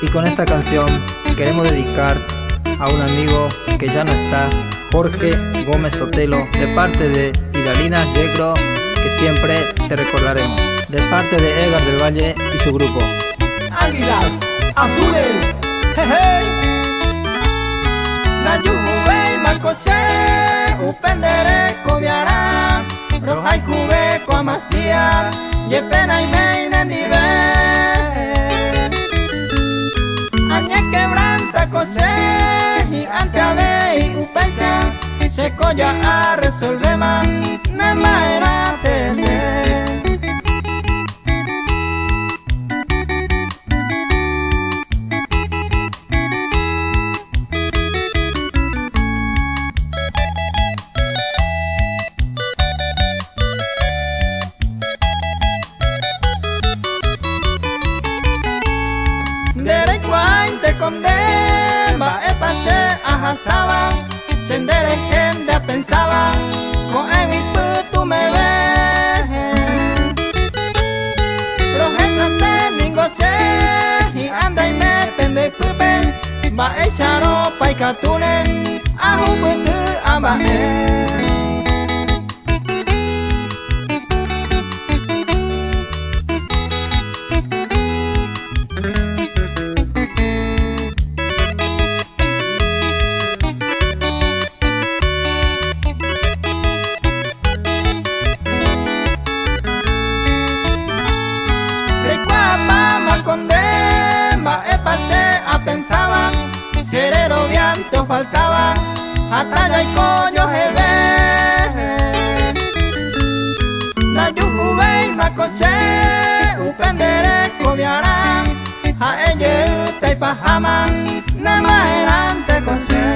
Y con esta canción queremos dedicar a un amigo que ya no está, Jorge Gómez Sotelo, de parte de Idalina Yegro, que siempre te recordaremos, de parte de Edgar del Valle y su grupo. Águilas azules, hey. Nayuve makoche, upendere kobiara, roja y cube kwa mastia, yepena y meine nive. Añe quebranta coche, y ante ave y upencha, se coya a resolver man, nema era tener. Te condemba e pache ahasaba, sendere gente pensaba, con evitu tú me ves. Projesa se ningoche, y anda y me pende pupen, va echaro pa y catunen, ahuputu ambae. Condemba e pache a pensaba, serero vianto faltaba, atalla y coño jebe. Na yujuve y macoche, upendere cobiara, a ella te pajaman, nema erante coche.